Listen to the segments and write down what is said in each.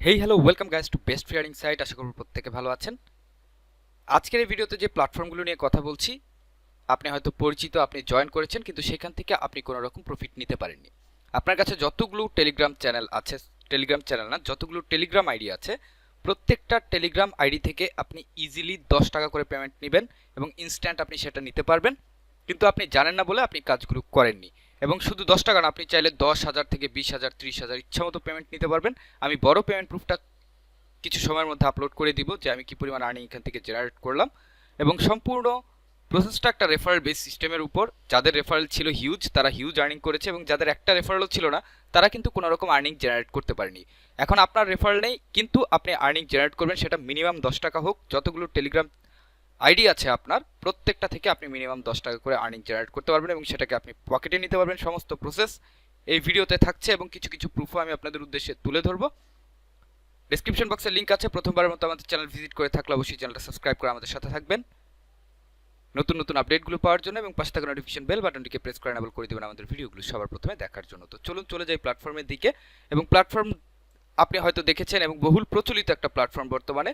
Hey hello welcome guys to best free earning site. আশা করব প্রত্যেকে ভালো আছেন। আজকের এই ভিডিওতে যে প্ল্যাটফর্মগুলো নিয়ে কথা বলছি, আপনি হয়তো পরিচিত, আপনি জয়েন করেছেন, কিন্তু সেখান থেকে আপনি কোনো রকম প্রফিট নিতে পারেননি। আপনার কাছে যতগুলো টেলিগ্রাম চ্যানেল আছে, টেলিগ্রাম চ্যানেল না, যতগুলো টেলিগ্রাম আইডি আছে, প্রত্যেকটা টেলিগ্রাম আইডি থেকে আপনি ইজিলি 10 টাকা করে পেমেন্ট নেবেন এবং ইনস্ট্যান্ট আপনি সেটা নিতে পারবেন। কিন্তু আপনি জানেন না বলে আপনি কাজগুলো করেননি। এবং শুধু 10 টাকা না, আপনি চাইলে 10,000 থেকে 20,000, 30,000 ইচ্ছা মতো পেমেন্ট নিতে পারবেন। আমি বড় পেমেন্ট প্রুফটা কিছু সময়ের মধ্যে আপলোড করে দিব যে আমি কি পরিমাণ আর্নিং এখান থেকে জেনারেট করলাম। এবং সম্পূর্ণ প্রসেসটা একটা রেফারেল বেস সিস্টেমের উপর। যাদের রেফারেল ছিল হিউজ, তারা হিউজ আর্নিং করেছে, এবং যাদের একটা রেফারেলও ছিল না, তারা কিন্তু কোনো রকম আর্নিং জেনারেট করতে পারেনি। এখন আপনার রেফারেল নেই, কিন্তু আপনি আর্নিং জেনারেট করবেন, সেটা মিনিমাম 10 টাকা হোক। যতগুলো টেলিগ্রাম আইডি আছে আপনার, প্রত্যেকটা থেকে আপনি মিনিমাম 10 টাকা করে আর্নিং জেনারেট করতে পারবেন এবং সেটাকে আপনি পকেটে নিতে পারবেন। সমস্ত প্রসেস এই ভিডিওতে থাকছে এবং কিছু কিছু প্রুফও আমি আপনাদের উদ্দেশ্যে তুলে ধরবো। ডেসক্রিপশন বক্সে লিংক আছে। প্রথমবারের মতো আমাদের চ্যানেল ভিজিট করে থাকলে অবশ্যই চ্যানেলটা সাবস্ক্রাইব করে আমাদের সাথে থাকবেন নতুন নতুন আপডেটগুলো পাওয়ার জন্য, এবং পাশে থাকা নোটিফিকেশন বেল বাটনটিকে প্রেস করে এনেবল করে দেবেন আমাদের ভিডিওগুলো সবার প্রথমে দেখার জন্য। তো চলুন চলে যাই প্ল্যাটফর্মের দিকে। এবং প্ল্যাটফর্ম আপনি হয়তো দেখেছেন এবং বহুল প্রচলিত একটা প্ল্যাটফর্ম বর্তমানে,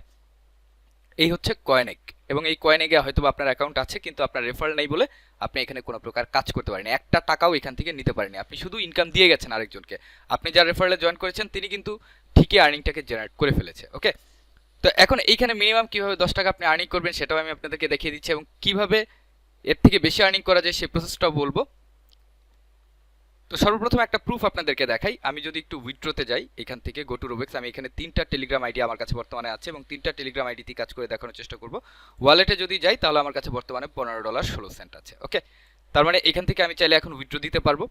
এই হচ্ছে কয়েনেক। এবং এই কয়েনেকে হয়তো আপনার অ্যাকাউন্ট আছে, কিন্তু আপনার রেফারেল নেই বলে আপনি এখানে কোনো প্রকার কাজ করতে পারেনি, একটা টাকাও এখান থেকে নিতে পারেনি। আপনি শুধু ইনকাম দিয়ে গেছেন আরেকজনকে। আপনি যার রেফারেলে জয়েন করেছেন তিনি কিন্তু ঠিকই আর্নিংটাকে জেনারেট করে ফেলেছে। ওকে, তো এখন এইখানে মিনিমাম কিভাবে 10 টাকা আপনি আর্নিং করবেন সেটাও আমি আপনাদেরকে দেখিয়ে দিচ্ছি, এবং কিভাবে এর থেকে বেশি আর্নিং করা যায় সেই প্রসেসটাও বলবো। তো সর্বপ্রথম একটা প্রুফ আপনাদেরকে দেখাই। আমি যদি একটু উইথড্রোতে যাই এখান থেকে, গো টু রোবেক্স, আমি এখানে 3টা টেলিগ্রাম আইডি আমার কাছে বর্তমানে আছে এবং 3টা টেলিগ্রাম আইডিতে কাজ করে দেখানোর চেষ্টা করব। ওয়ালেটে যদি যাই তাহলে আমার কাছে বর্তমানে $15.16 আছে। ওকে, তার মানে এখান থেকে আমি চাইলে এখন উইথড্রো দিতে পারবো,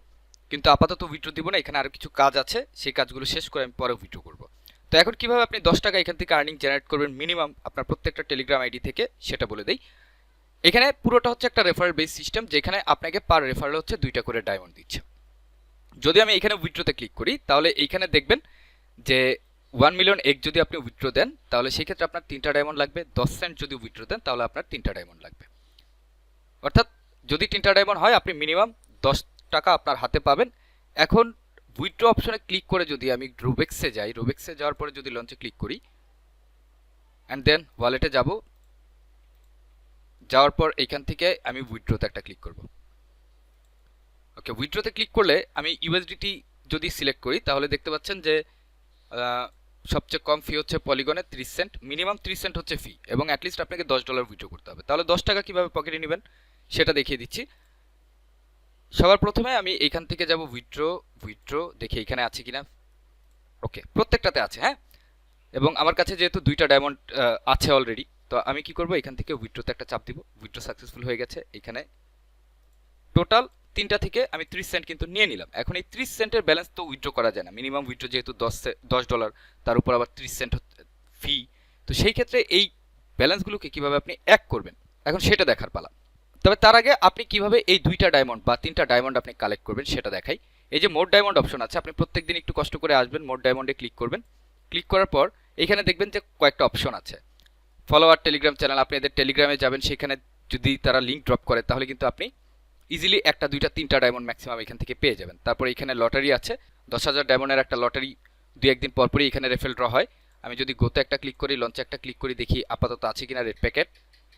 কিন্তু আপাতত উইথড্রো দিব না। এখানে আরো কিছু কাজ আছে, সেই কাজগুলো শেষ করে আমি পরে উইথড্রো করব। তো এখন কিভাবে আপনি 10 টাকা এখান থেকে আর্নিং জেনারেট করবেন মিনিমাম আপনার প্রত্যেকটা টেলিগ্রাম আইডি থেকে, সেটা বলে দেই। এখানে পুরোটা হচ্ছে একটা রেফারেল বেস সিস্টেম, যেখানে আপনাকে পার রেফারেল হচ্ছে 2টা করে ডায়মন্ড দিচ্ছে। যদি আমি এখানে উইথড্রোতে ক্লিক করি তাহলে এইখানে দেখবেন যে 1 মিলিয়ন এগ যদি আপনি উইথড্রো দেন তাহলে সেই ক্ষেত্রে আপনার 3টা ডায়মন্ড লাগবে। 10 সেন্ট যদি উইথড্রো দেন তাহলে আপনার 3টা ডায়মন্ড লাগবে। অর্থাৎ যদি 3টা ডায়মন্ড হয় আপনি মিনিমাম 10 টাকা আপনার হাতে পাবেন। এখন উইথড্রো অপশনে ক্লিক করে যদি আমি রোবেক্সে যাই, রোবেক্সে যাওয়ার পরে যদি লঞ্চে ক্লিক করি অ্যান্ড দেন ওয়ালেটে যাব, যাওয়ার পর এইখান থেকে আমি উইথড্রোতে একটা ক্লিক করব। ওকে, উইথড্রোতে ক্লিক করলে আমি ইউএসডিটি যদি সিলেক্ট করি তাহলে দেখতে পাচ্ছেন যে সবচেয়ে কম ফি হচ্ছে পলিগনে 30 সেন্ট, মিনিমাম 30 সেন্ট হচ্ছে ফি, এবং অ্যাটলিস্ট আপনাকে $10 উইথড্র করতে হবে। তাহলে 10 টাকা কিভাবে পকেটে নেবেন সেটা দেখিয়ে দিচ্ছি। সবার প্রথমে আমি এইখান থেকে যাব উইথড্র, উইথড্র দেখি এখানে আছে কিনা। ওকে, প্রত্যেকটাতে আছে, হ্যাঁ। এবং আমার কাছে যেহেতু 2টা ডায়মন্ড আছে অলরেডি, তো আমি কি করব, এখান থেকে উইথড্রোতে একটা চাপ দিব। উইথড্র সাকসেসফুল হয়ে গেছে। এখানে টোটাল 3টা থেকে আমি 30 সেন্ট কিন্তু নিয়ে নিলাম। এখন এই 30 সেন্টের ব্যালেন্স তো উইথড্র করা যায় না, মিনিমাম উইথড্র যেহেতু $10, তার উপর আবার 30 সেন্ট ফি। তো সেই ক্ষেত্রে এই ব্যালেন্সগুলোকে কিভাবে আপনি এক করবেন এখন সেটা দেখার পালা। তবে তার আগে আপনি কিভাবে এই 2টা ডায়মন্ড বা 3টা ডায়মন্ড আপনি কালেক্ট করবেন সেটা দেখাই। এই যে মোড ডায়মন্ড অপশন আছে, আপনি প্রত্যেকদিন একটু কষ্ট করে আসবেন, মোড ডায়মন্ডে ক্লিক করবেন। ক্লিক করার পর এখানে দেখবেন যে কয়েকটা অপশন আছে। ফলোয়ার টেলিগ্রাম চ্যানেল, আপনি এদের টেলিগ্রামে যাবেন, সেখানে যদি তারা লিঙ্ক ড্রপ করে তাহলে কিন্তু আপনি ইজিলি একটা, দুইটা, 3টা ডায়মন্ড ম্যাক্সিমাম এখান থেকে পেয়ে যাবেন। তারপর এখানে লটারি আছে, 10,000 ডায়মন্ডের একটা লটারি 2-1 দিন পরপরই এখানে রেফেল ড্র হয়। আমি যদি গোতে একটা ক্লিক করি, লঞ্চে একটা ক্লিক করি, দেখি আপাতত আছে কিনা red packet.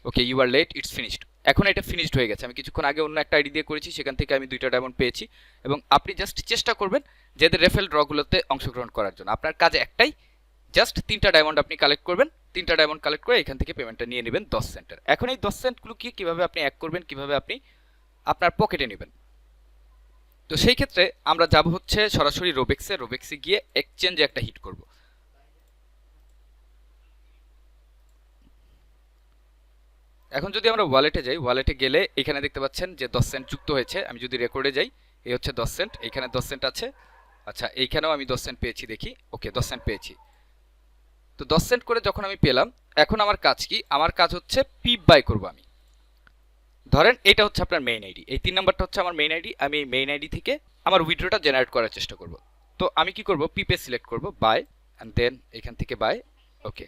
Okay, you are late, it's finished. এখন এটা ফিনিশড হয়ে গেছে। আমি কিছুক্ষণ আগে অন্য একটা আইডি দিয়ে করেছি, সেখান থেকে আমি 2টা ডায়মন্ড পেয়েছি। এবং আপনি জাস্ট চেষ্টা করবেন যে এদের রেফেল ড্রগুলোতে অংশগ্রহণ করার জন্য। আপনার কাজ একটাই, জাস্ট 3টা ডায়মন্ড আপনি কালেক্ট করবেন। 3টা ডায়মন্ড কালেক্ট করে এখান থেকে পেমেন্টটা নিয়ে নেবেন 10 সেন্টের। এখন এই 10 সেন্টগুলো কিভাবে আপনি এক করবেন, কিভাবে আপনি আপনার পকেটে নেবেন, তো সেই ক্ষেত্রে আমরা যাব হচ্ছে সরাসরি রোবেক্সে। রোবেক্সে গিয়ে এক্সচেঞ্জে একটা হিট করব। এখন যদি আমরা ওয়ালেটে যাই, ওয়ালেটে গেলে এখানে দেখতে পাচ্ছেন যে 10 সেন্ট যুক্ত হয়েছে। আমি যদি রেকর্ডে যাই, এই হচ্ছে 10 সেন্ট, এখানে 10 সেন্ট আছে। আচ্ছা, এইখানেও আমি 10 সেন্ট পেয়েছি, দেখি। ওকে, 10 সেন্ট পেয়েছি। তো 10 সেন্ট করে যখন আমি পেলাম, এখন আমার কাজ কি? আমার কাজ হচ্ছে পিপ বাই করব আমি। ধরেন এটা হচ্ছে আপনার মেইন আইডি, এই 3 নাম্বারটা হচ্ছে আমার মেইন আইডি। আমি এই মেইন আইডি থেকে আমার উইথড্রটা জেনারেট করার চেষ্টা করব। তো আমি কি করব, পিপে সিলেক্ট করব, বাই, অ্যান্ড দেন এখান থেকে বাই। ওকে,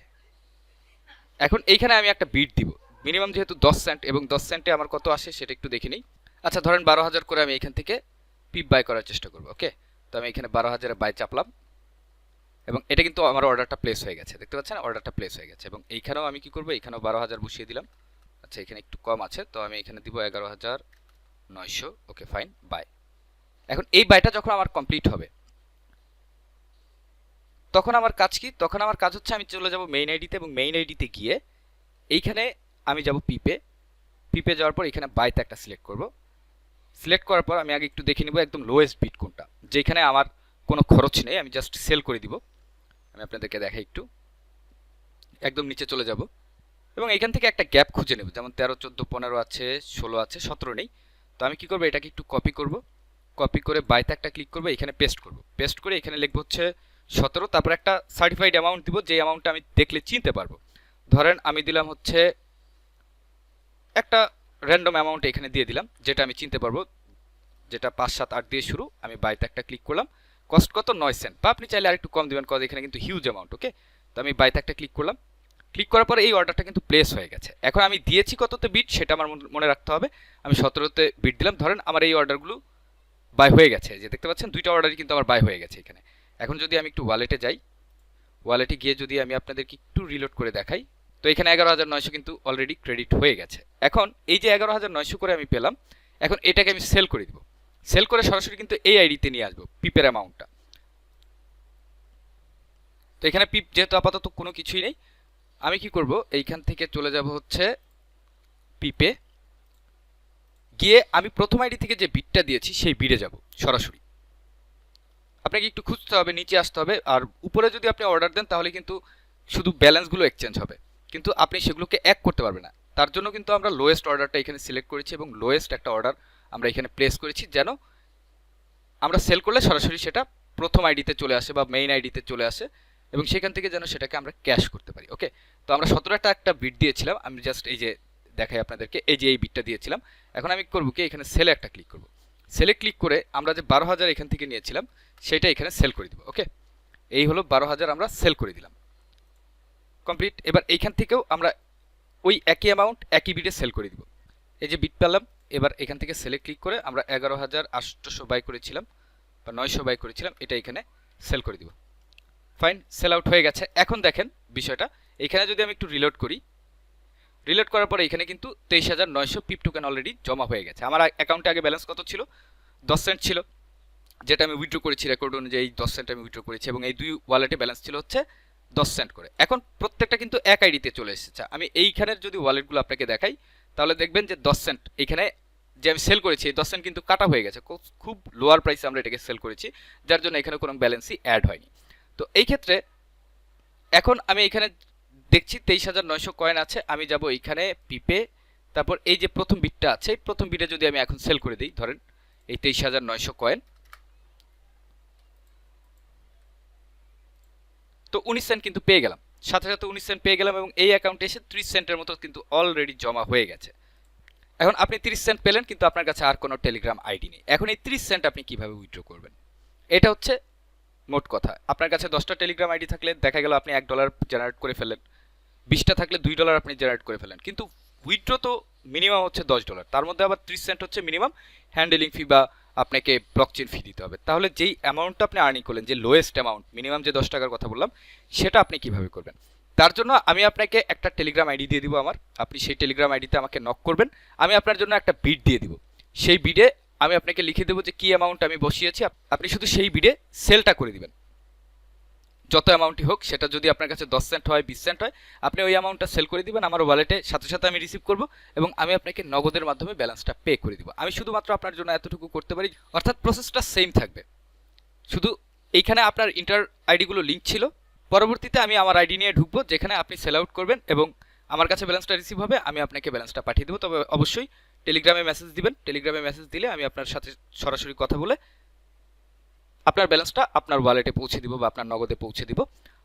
এখন এইখানে আমি একটা বিট দিব। মিনিমাম যেহেতু 10 সেন্ট, এবং 10 সেন্টে আমার কত আসে সেটা একটু দেখে নিই। আচ্ছা, ধরেন 12,000 করে আমি এখান থেকে পিপ বাই করার চেষ্টা করব। ওকে, তো আমি এখানে 12,000-এ বাই চাপলাম। এবং এটা কিন্তু আমার অর্ডারটা প্লেস হয়ে গেছে, দেখতে পাচ্ছেন অর্ডারটা প্লেস হয়ে গেছে। এবং এইখানেও আমি কি করব, এখানেও 12,000 বসিয়ে দিলাম। আচ্ছা এখানে একটু কম আছে, তো আমি এখানে দিব 11,900। Okay fine, bye. এখন এই বাইটা যখন আমার কমপ্লিট হবে তখন আমার কাজ কি, তখন আমার কাজ হচ্ছে আমি চলে যাব মেইন আইডিতে, এবং মেইন আইডিতে গিয়ে এইখানে আমি যাব পিপে। পিপে যাওয়ার পর এখানে বাইতে একটা সিলেক্ট করব। সিলেক্ট করার পর আমি আগে একটু দেখে নিব একদম লোয়েস্ট বিট কোনটা, যেখানে আমার কোনো খরচ নেই, আমি জাস্ট সেল করে দিব। আমি আপনাদেরকে দেখাই একটু, একদম নিচে চলে যাব এবং এখান থেকে একটা গ্যাপ খুঁজে নেব, যেমন 13, 14, 15 আছে, 16 আছে, 17 নেই। তো আমি কি করব, এটাকে একটু কপি করব, কপি করে বাইতে একটা ক্লিক করব, এখানে পেস্ট করব। পেস্ট করে এখানে লিখব হচ্ছে 17, তারপর একটা সার্টিফাইড অ্যামাউন্ট দিব, যে অ্যামাউন্টটা আমি দেখলে চিনতে পারবো। ধরেন আমি দিলাম হচ্ছে একটা র্যান্ডম অ্যামাউন্ট এখানে দিয়ে দিলাম, যেটা আমি চিনতে পারবো, যেটা 5, 7, 8 দিয়ে শুরু। আমি বাইতে একটা ক্লিক করলাম, কস্ট কত 9 সেন্ট, বা আপনি চাইলে আরেকটু কম দিবেন, কজ এখানে কিন্তু হিউজ অ্যামাউন্ট। ওকে, তো আমি বাইতে একটা ক্লিক করলাম। ক্লিক করার পরে এই অর্ডারটা কিন্তু প্লেস হয়ে গেছে। এখন আমি দিয়েছি কততে বিট সেটা আমার মনে রাখতে হবে। আমি 17তে বিট দিলাম। ধরেন আমার এই অর্ডারগুলো বাই হয়ে গেছে, যে দেখতে পাচ্ছেন দুইটা অর্ডারই কিন্তু আমার বাই হয়ে গেছে এখানে। এখন যদি আমি একটু ওয়ালেটে যাই, ওয়ালেটে গিয়ে যদি আমি আপনাদেরকে একটু রিলোড করে দেখাই, তো এখানে 11,900 কিন্তু অলরেডি ক্রেডিট হয়ে গেছে। এখন এই যে 11,900 করে আমি পেলাম, এখন এটাকে আমি সেল করে দিব। সেল করে সরাসরি কিন্তু এই আইডিতে নিয়ে আসবো পিপের অ্যামাউন্টটা। তো এখানে পিপ যেহেতু আপাতত কোনো কিছুই নেই, আমি কি করব, এইখান থেকে চলে যাব হচ্ছে পিপে, গিয়ে আমি প্রথম আইডি থেকে যে বিটটা দিয়েছি সেই বিটে যাব সরাসরি। আপনাকে একটু খুঁজতে হবে, নিচে আসতে হবে, আর উপরে যদি আপনি অর্ডার দেন তাহলে কিন্তু শুধু ব্যালেন্সগুলো এক্সচেঞ্জ হবে, কিন্তু আপনি সেগুলোকে এক করতে পারবেন না। তার জন্য কিন্তু আমরা লোয়েস্ট অর্ডারটা এখানে সিলেক্ট করেছি এবং লোয়েস্ট একটা অর্ডার আমরা এখানে প্লেস করেছি, যেন আমরা সেল করলে সরাসরি সেটা প্রথম আইডিতে চলে আসে বা মেইন আইডিতে চলে আসে, এবং সেখান থেকে যেন সেটাকে আমরা ক্যাশ করতে পারি। ওকে, তো আমরা 17টা একটা বিট দিয়েছিলাম, আমি জাস্ট এই যে দেখাই আপনাদেরকে, এই যে এই বিটটা দিয়েছিলাম। এখন আমি করবো কি, এখানে সেলে একটা ক্লিক করব। সেলে ক্লিক করে আমরা যে 12,000 এখান থেকে নিয়েছিলাম সেটা এখানে সেল করে দিব। ওকে, এই হলো 12,000 আমরা সেল করে দিলাম, কমপ্লিট। এবার এইখান থেকেও আমরা ওই একই অ্যামাউন্ট একই বিটে সেল করে দিব। এই যে বিট পেলাম, এবার এখান থেকে সেলে ক্লিক করে আমরা 11,800 বাই করেছিলাম বা 900 বাই করেছিলাম, এটা এখানে সেল করে দিব। ফাইন, সেল আউট হয়ে গেছে। এখন দেখেন বিষয়টা, এখানে যদি আমি একটু রিলোড করি, রিলোড করার পরে এখানে কিন্তু 23,900 পিপ টোকেন অলরেডি জমা হয়ে গেছে। আমার অ্যাকাউন্টে আগে ব্যালেন্স কত ছিল, 10 সেন্ট ছিল, যেটা আমি উইথড্র করেছি রেকর্ড অনুযায়ী 10 সেন্ট আমি উইথড্র করেছি, এবং এই দুই ওয়ালেটে ব্যালেন্স ছিল হচ্ছে 10 সেন্ট করে। এখন প্রত্যেকটা কিন্তু এক আইডিতে চলে এসেছে। আমি এইখানের যদি ওয়ালেটগুলো আপনাকে দেখাই তাহলে দেখবেন যে 10 সেন্ট এখানে যে আমি সেল করেছি, এই 10 সেন্ট কিন্তু কাটা হয়ে গেছে, খুব লোয়ার প্রাইসে আমরা এটাকে সেল করেছি, যার জন্য এখানে কোনো ব্যালেন্সই অ্যাড হয়নি। তো এই ক্ষেত্রে এখন আমি এখানে দেখছি 23,900 কয়েন আছে, আমি যাব এইখানে পিপে, তারপর এই যে প্রথম বিটটা আছে, এই প্রথম বিটে যদি আমি এখন সেল করে দিই, ধরেন এই 23,900 কয়েন, তো 19 সেন্ট কিন্তু পেয়ে গেলাম, সাথে সাথে 19 সেন্ট পেয়ে গেলাম, এবং এই অ্যাকাউন্টে এসে 30 সেন্টের মতো কিন্তু অলরেডি জমা হয়ে গেছে। এখন আপনি 30 সেন্ট পেলেন, কিন্তু আপনার কাছে আর কোনো টেলিগ্রাম আইডি নেই। এখন এই 30 সেন্ট আপনি কিভাবে উইথড্র করবেন, এটা হচ্ছে মোট কথা। আপনার কাছে 10টা টেলিগ্রাম আইডি থাকলে দেখা গেল আপনি $1 জেনারেট করে ফেলেন, 20টা থাকলে $2 আপনি জেনারেট করে ফেলেন, কিন্তু উইথড্র তো মিনিমাম হচ্ছে $10, তার মধ্যে আবার 30 সেন্ট হচ্ছে মিনিমাম হ্যান্ডেলিং ফি বা আপনাকে ব্লকচেন ফি দিতে হবে। তাহলে যেই অ্যামাউন্টটা আপনি আর্নিং করলেন, যে লোয়েস্ট অ্যামাউন্ট মিনিমাম যে 10 টাকার কথা বললাম, সেটা আপনি কিভাবে করবেন, তার জন্য আমি আপনাকে একটা টেলিগ্রাম আইডি দিয়ে দিব আমার, আপনি সেই টেলিগ্রাম আইডিতে আমাকে নক করবেন, আমি আপনার জন্য একটা বিড দিয়ে দিব। সেই বিডে আমি আপনাকে লিখে দেবো যে কি অ্যামাউন্ট আমি বসিয়েছি, আপনি শুধু সেই বিডে সেলটা করে দিবেন, যত অ্যামাউন্টই হোক, সেটা যদি আপনার কাছে 10 সেন্ট হয়, 20 সেন্ট হয়, আপনি ওই অ্যামাউন্টটা সেল করে দিবেন আমার ওয়ালেটে, সাথে সাথে আমি রিসিভ করব এবং আমি আপনাকে নগদের মাধ্যমে ব্যালেন্সটা পে করে দিব। আমি শুধুমাত্র আপনার জন্য এতটুকু করতে পারি, অর্থাৎ প্রসেসটা সেম থাকবে, শুধু এইখানে আপনার ইন্টার আইডিগুলো লিঙ্ক ছিল, পরবর্তীতে আমি আমার আইডি নিয়ে ঢুকবো, যেখানে আপনি সেল আউট করবেন এবং আমার কাছে ব্যালেন্সটা রিসিভ হবে, আমি আপনাকে ব্যালেন্সটা পাঠিয়ে দেবো। তবে অবশ্যই টেলিগ্রামে মেসেজ দিবেন, টেলিগ্রামে মেসেজ দিলে আমি আপনার সাথে সরাসরি কথা বলে আপনার ব্যালেন্সটা আপনার ওয়ালেটে পৌঁছে দিব বা আপনার নগদে পৌঁছে দিব।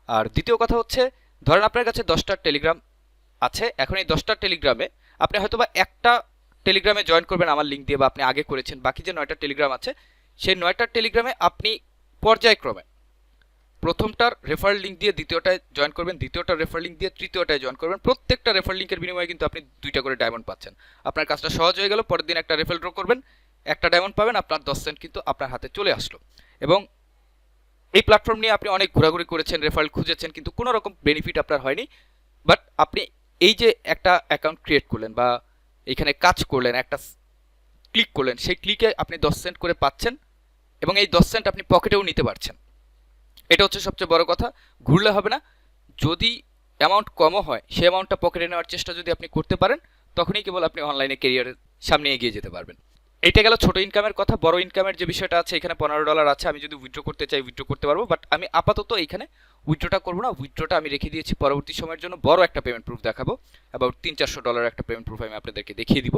আর দ্বিতীয় কথা হচ্ছে, ধরেন আপনার কাছে 10টা টেলিগ্রাম আছে, এখন এই 10টা টেলিগ্রামে আপনি হয়তোবা একটা টেলিগ্রামে জয়েন করবেন আমার লিঙ্ক দিয়ে, বা আপনি আগে করেছেন, বাকি যে 9টা টেলিগ্রাম আছে সেই 9টা টেলিগ্রামে আপনি পর্যায়ক্রমে প্রথমটার রেফার লিঙ্ক দিয়ে দ্বিতীয়টায় জয়েন করবেন, দ্বিতীয়টার রেফার লিঙ্ক দিয়ে তৃতীয়টায় জয়েন করবেন, প্রত্যেকটা রেফার লিঙ্কের বিনিময়ে কিন্তু আপনি 2টা করে ডায়মন্ড পাচ্ছেন। আপনার কাজটা সহজ হয়ে গেল, পরের দিন একটা রেফার ড্র করবেন, একটা ডায়মন্ড পাবেন, আপনার 10 সেন্ট কিন্তু আপনার হাতে চলে আসলো। এবং এই প্ল্যাটফর্ম নিয়ে আপনি অনেক ঘোরাঘুরি করেছেন, রেফারেল খুঁজেছেন, কিন্তু কোনো রকম বেনিফিট আপনার হয়নি। বাট আপনি এই যে একটা অ্যাকাউন্ট ক্রিয়েট করলেন বা এখানে কাজ করলেন, একটা ক্লিক করলেন, সেই ক্লিকে আপনি 10 সেন্ট করে পাচ্ছেন এবং এই 10 সেন্ট আপনি পকেটেও নিতে পারছেন। এটা হচ্ছে সবচেয়ে বড় কথা। ঘুরলে হবে না, যদি অ্যামাউন্ট কমও হয় সেই অ্যামাউন্টটা পকেটে নেওয়ার চেষ্টা যদি আপনি করতে পারেন, তখনই কেবল আপনি অনলাইনে কেরিয়ারের সামনে এগিয়ে যেতে পারবেন। এটা গেল ছোট ইনকামের কথা। বড় ইনকামের যে বিষয়টা আছে, এখানে $15 আছে। আমি যদি উইথড্র করতে চাই উইথড্র করতে পারবো, বাট আমি আপাতত এখানে উইথড্রটা করবো না। উইথড্রটা আমি রেখে দিয়েছি পরবর্তী সময়ের জন্য। বড় একটা পেমেন্ট প্রুফ দেখাবো, অ্যাবাউট $300-400 একটা পেমেন্ট প্রুফ আমি আপনাদেরকে দেখিয়ে দিব।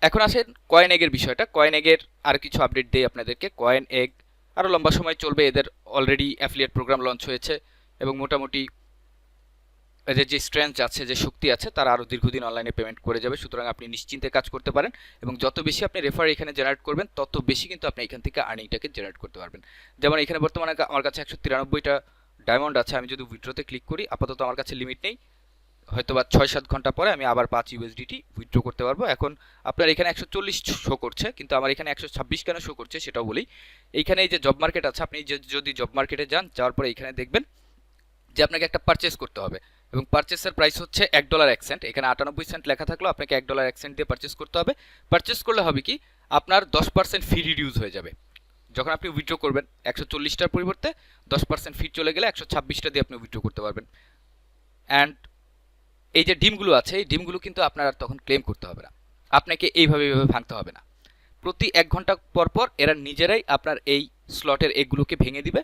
এখন আসেন কয়েন এগের বিষয়টা। কয়েন এগের আর কিছু আপডেট দেই আপনাদেরকে। কয়েন এগ আরও লম্বা সময় চলবে। এদের অলরেডি অ্যাফিলিয়েট প্রোগ্রাম লঞ্চ হয়েছে এবং মোটামুটি এদের যে স্ট্রেংথ আছে, যে শক্তি আছে, তারা আরও দীর্ঘদিন অনলাইনে পেমেন্ট করে যাবে। সুতরাং আপনি নিশ্চিন্তে কাজ করতে পারেন এবং যত বেশি আপনি রেফার এখানে জেনারেট করবেন, তত বেশি কিন্তু আপনি এখান থেকে আর্নিংটাকে জেনারেট করতে পারবেন। যেমন এখানে বর্তমানে আমার কাছে 193টা ডায়মন্ড আছে। আমি যদি উইথড্রোতে ক্লিক করি, আপাতত আমার কাছে লিমিট নেই, হয়তো বা 6-7 ঘন্টা পরে আমি আবার 5 USDT উইথড্র করতে পারবো। এখন আপনার এখানে 140 শো করছে, কিন্তু আমার এখানে 126 কেন শো করছে সেটাও বলি। এইখানে এই যে জব মার্কেট আছে, আপনি যদি জব মার্কেটে যান, যাওয়ার পরে এখানে দেখবেন যে আপনাকে একটা পারচেস করতে হবে এবং পারচেসের প্রাইস হচ্ছে $1 এখানে 98 সেন্ট লেখা থাকলো, আপনাকে $1 দিয়ে পারচেস করতে হবে। পারচেস করলে হবে কি, আপনার 10% ফি রিডিউস হয়ে যাবে। যখন আপনি উইথড্র করবেন 140টার পরিবর্তে 10% ফি চলে গেলে 126টা দিয়ে আপনি উইথড্র করতে পারবেন। অ্যান্ড এই যে ডিমগুলো আছে, এই ডিমগুলো কিন্তু আপনার আর তখন ক্লেম করতে হবে না, আপনাকে এইভাবে ভাঙতে হবে না। প্রতি 1 ঘন্টা পর পর এরা নিজেরাই আপনার এই স্লটের এগুলোকে ভেঙে দিবে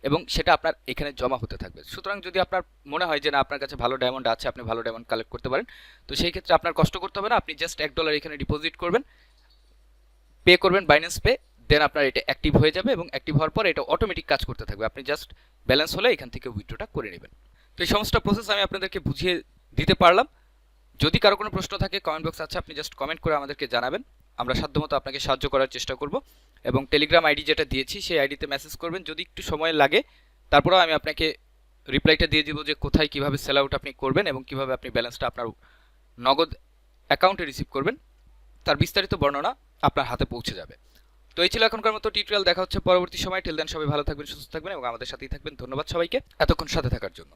এবং সেটা আপনার এখানে জমা হতে থাকবে। সুতরাং যদি আপনার মনে হয় যে না, আপনার কাছে ভালো ডায়মন্ড আছে, আপনি ভালো ডায়মন্ড কালেক্ট করতে পারেন, তো সেই ক্ষেত্রে আপনার কষ্ট করতে হবে না। আপনি জাস্ট $1 এখানে ডিপোজিট করবেন, পে করবেন বাইন্যান্স পে, দেন আপনার এটা অ্যাক্টিভ হয়ে যাবে এবং অ্যাক্টিভ হওয়ার পর এটা অটোমেটিক কাজ করতে থাকবে। আপনি জাস্ট ব্যালেন্স হলে এখান থেকে উইথড্রটা করে নেবেন। তো এই সমস্ত প্রসেস আমি আপনাদেরকে বুঝিয়ে দিতে পারলাম। যদি কারো কোনো প্রশ্ন থাকে, কমেন্ট বক্স আছে, আপনি জাস্ট কমেন্ট করে আমাদেরকে জানাবেন। আমরা সাধ্যমতো আপনাকে সাহায্য করার চেষ্টা করব এবং টেলিগ্রাম আইডি যেটা দিয়েছি সেই আইডিতে মেসেজ করবেন। যদি একটু সময় লাগে, তারপরেও আমি আপনাকে রিপ্লাইটা দিয়ে দিব যে কোথায় কিভাবে সেল আউট আপনি করবেন এবং কিভাবে আপনি ব্যালেন্সটা আপনার নগদ অ্যাকাউন্টে রিসিভ করবেন, তার বিস্তারিত বর্ণনা আপনার হাতে পৌঁছে যাবে। তো এই ছিল এখনকার মতো টিউটোরিয়াল। দেখা হচ্ছে পরবর্তী সময়। টিল দেন সবাই ভালো থাকবেন, সুস্থ থাকবেন এবং আমাদের সাথেই থাকবেন। ধন্যবাদ সবাইকে এতক্ষণ সাথে থাকার জন্য।